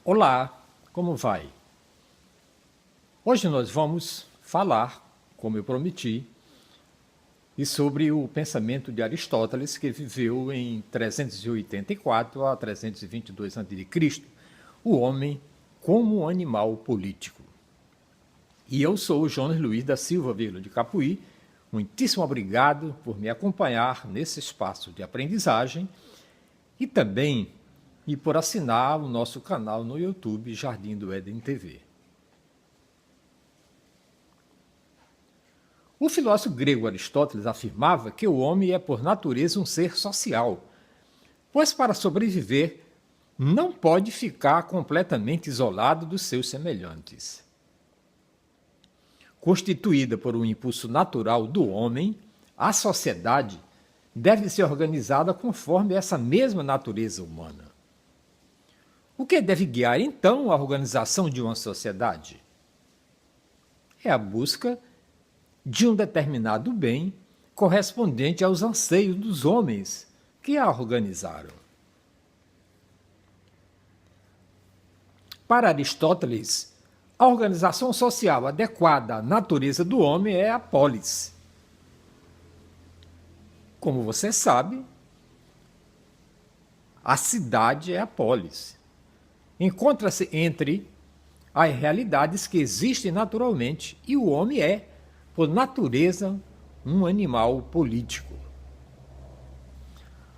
Olá, como vai? Hoje nós vamos falar, como eu prometi, e sobre o pensamento de Aristóteles, que viveu em 384 a 322 a.C., o homem como animal político. E eu sou o Jonas Luiz da Silva Vila de Capuí. Muitíssimo obrigado por me acompanhar nesse espaço de aprendizagem e também por assinar o nosso canal no YouTube Jardim do Éden TV. O filósofo grego Aristóteles afirmava que o homem é por natureza um ser social, pois para sobreviver não pode ficar completamente isolado dos seus semelhantes. Constituída por um impulso natural do homem, a sociedade deve ser organizada conforme essa mesma natureza humana. O que deve guiar, então, a organização de uma sociedade? É a busca de um determinado bem correspondente aos anseios dos homens que a organizaram. Para Aristóteles, a organização social adequada à natureza do homem é a polis. Como você sabe, a cidade é a polis. Encontra-se entre as realidades que existem naturalmente e o homem é, por natureza, um animal político.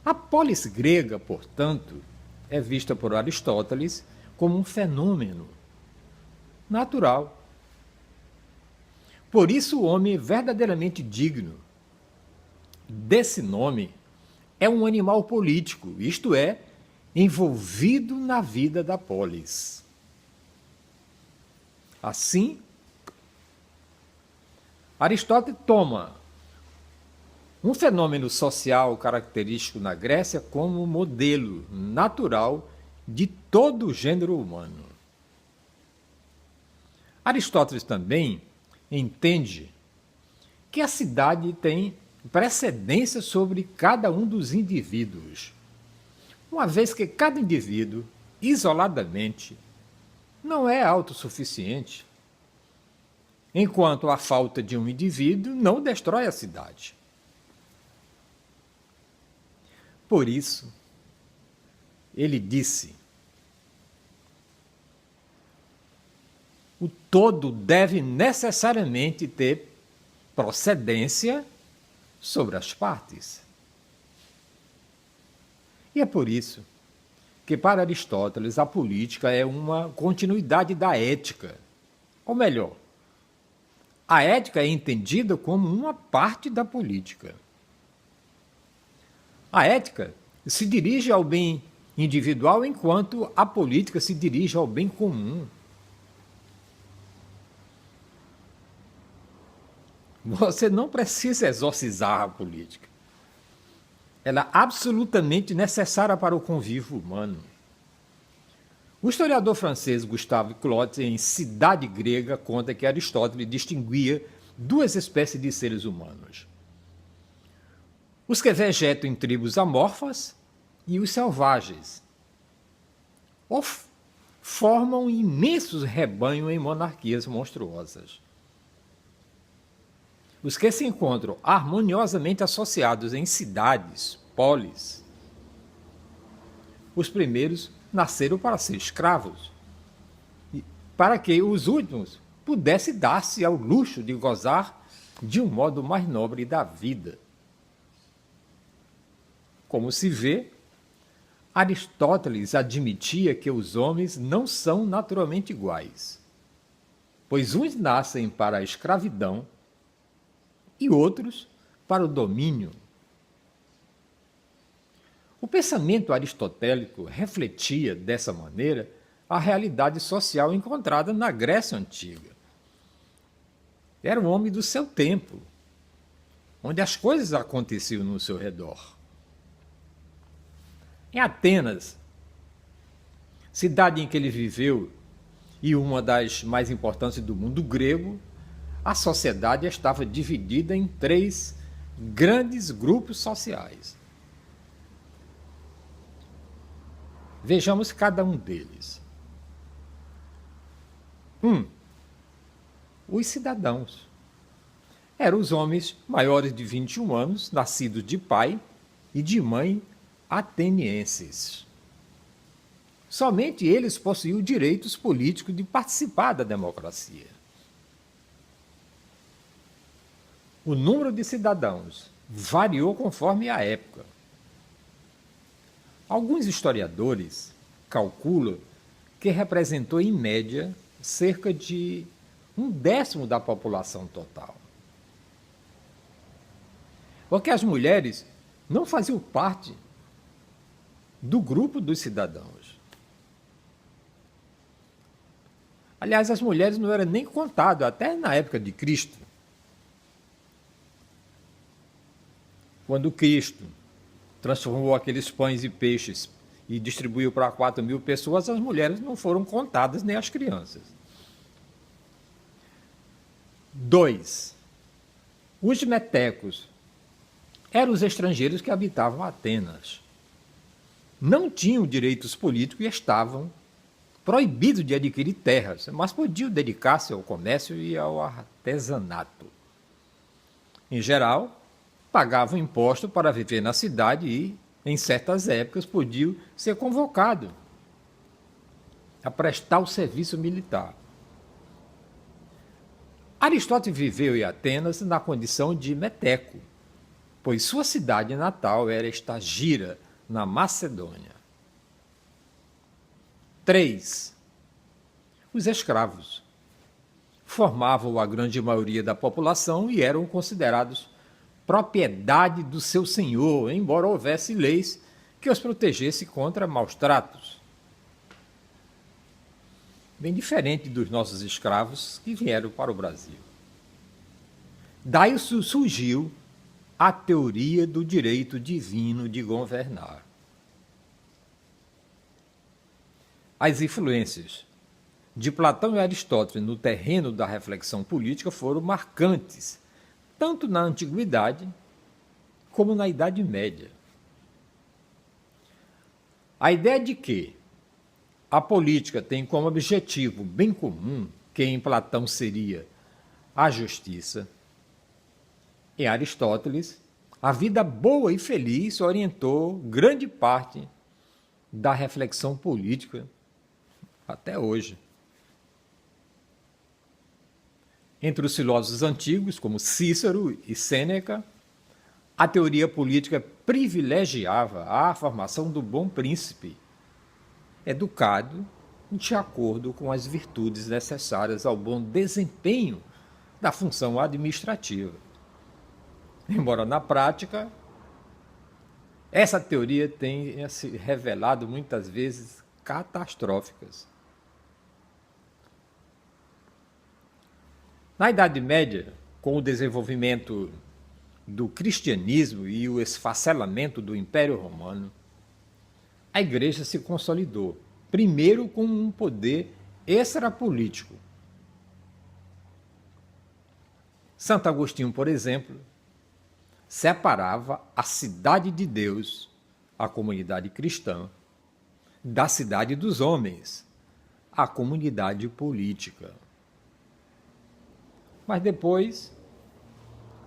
A polis grega, portanto, é vista por Aristóteles como um fenômeno natural. Por isso, o homem verdadeiramente digno desse nome é um animal político, isto é, envolvido na vida da polis. Assim, Aristóteles toma um fenômeno social característico na Grécia como modelo natural de todo o gênero humano. Aristóteles também entende que a cidade tem precedência sobre cada um dos indivíduos, uma vez que cada indivíduo, isoladamente, não é autossuficiente, enquanto a falta de um indivíduo não destrói a cidade. Por isso, ele disse: o todo deve necessariamente ter procedência sobre as partes. E é por isso que, para Aristóteles, a política é uma continuidade da ética. Ou melhor, a ética é entendida como uma parte da política. A ética se dirige ao bem individual, enquanto a política se dirige ao bem comum. Você não precisa exorcizar a política. Ela é absolutamente necessária para o convívio humano. O historiador francês Gustave Claude, em Cidade Grega, conta que Aristóteles distinguia duas espécies de seres humanos: os que vegetam em tribos amorfas e os selvagens, ou formam imensos rebanhos em monarquias monstruosas. Os que se encontram harmoniosamente associados em cidades, polis. Os primeiros nasceram para ser escravos, para que os últimos pudessem dar-se ao luxo de gozar de um modo mais nobre da vida. Como se vê, Aristóteles admitia que os homens não são naturalmente iguais, pois uns nascem para a escravidão e outros para o domínio. O pensamento aristotélico refletia, dessa maneira, a realidade social encontrada na Grécia Antiga. Era um homem do seu tempo, onde as coisas aconteciam no seu redor. Em Atenas, cidade em que ele viveu e uma das mais importantes do mundo grego, a sociedade estava dividida em 3 grandes grupos sociais. Vejamos cada um deles. Os cidadãos. Eram os homens maiores de 21 anos, nascidos de pai e de mãe atenienses. Somente eles possuíam direitos políticos de participar da democracia. O número de cidadãos variou conforme a época. Alguns historiadores calculam que representou, em média, cerca de 1/10 da população total. Porque as mulheres não faziam parte do grupo dos cidadãos. Aliás, as mulheres não eram nem contadas, até na época de Cristo. Quando Cristo transformou aqueles pães e peixes e distribuiu para 4.000 pessoas, as mulheres não foram contadas, nem as crianças. 2. Os metecos eram os estrangeiros que habitavam Atenas. Não tinham direitos políticos e estavam proibidos de adquirir terras, mas podiam dedicar-se ao comércio e ao artesanato. Em geral, pagavam imposto para viver na cidade e, em certas épocas, podiam ser convocados a prestar o serviço militar. Aristóteles viveu em Atenas na condição de meteco, pois sua cidade natal era Estagira, na Macedônia. 3. Os escravos formavam a grande maioria da população e eram considerados propriedade do seu senhor, embora houvesse leis que os protegessem contra maus tratos. Bem diferente dos nossos escravos que vieram para o Brasil. Daí surgiu a teoria do direito divino de governar. As influências de Platão e Aristóteles no terreno da reflexão política foram marcantes, tanto na Antiguidade como na Idade Média. A ideia de que a política tem como objetivo bem comum, que em Platão seria a justiça, em Aristóteles, a vida boa e feliz orientou grande parte da reflexão política até hoje. Entre os filósofos antigos, como Cícero e Sêneca, a teoria política privilegiava a formação do bom príncipe, educado de acordo com as virtudes necessárias ao bom desempenho da função administrativa. Embora na prática, essa teoria tenha se revelado muitas vezes catastróficas. Na Idade Média, com o desenvolvimento do cristianismo e o esfacelamento do Império Romano, a Igreja se consolidou, primeiro com um poder extrapolítico. Santo Agostinho, por exemplo, separava a cidade de Deus, a comunidade cristã, da cidade dos homens, a comunidade política. Mas depois,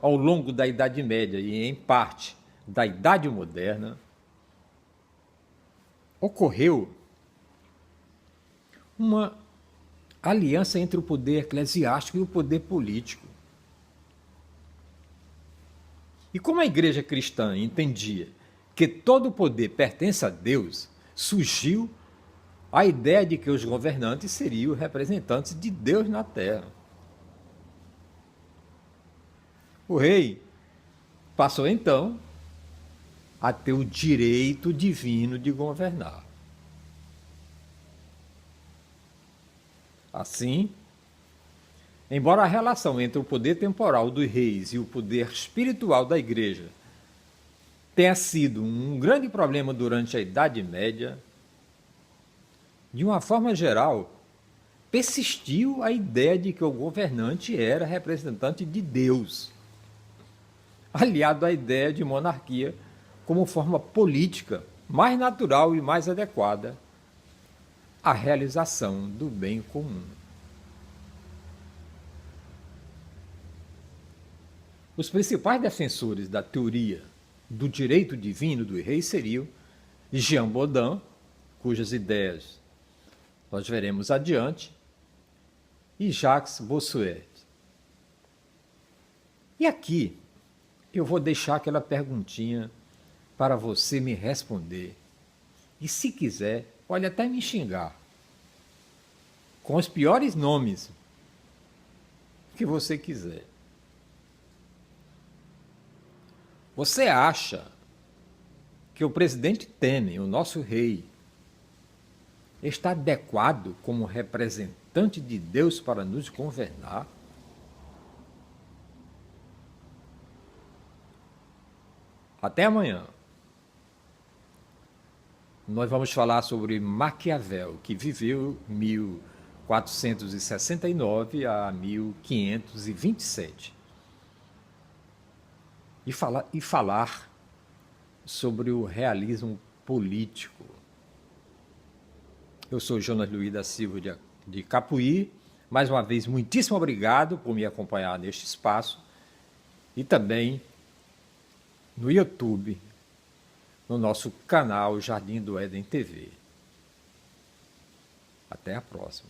ao longo da Idade Média e, em parte, da Idade Moderna, ocorreu uma aliança entre o poder eclesiástico e o poder político. E como a igreja cristã entendia que todo o poder pertence a Deus, surgiu a ideia de que os governantes seriam representantes de Deus na terra. O rei passou então a ter o direito divino de governar. Assim, embora a relação entre o poder temporal dos reis e o poder espiritual da igreja tenha sido um grande problema durante a Idade Média, de uma forma geral, persistiu a ideia de que o governante era representante de Deus, aliado à ideia de monarquia como forma política mais natural e mais adequada à realização do bem comum. Os principais defensores da teoria do direito divino do rei seriam Jean Bodin, cujas ideias nós veremos adiante, e Jacques Bossuet. E aqui eu vou deixar aquela perguntinha para você me responder. E se quiser, pode até me xingar, com os piores nomes que você quiser. Você acha que o presidente Temer, o nosso rei, está adequado como representante de Deus para nos governar? Até amanhã. Nós vamos falar sobre Maquiavel, que viveu 1469 a 1527. E falar sobre o realismo político. Eu sou Jonas Luiz da Silva de Capuí. Mais uma vez, muitíssimo obrigado por me acompanhar neste espaço e também no YouTube, no nosso canal Jardim do Éden TV. Até a próxima.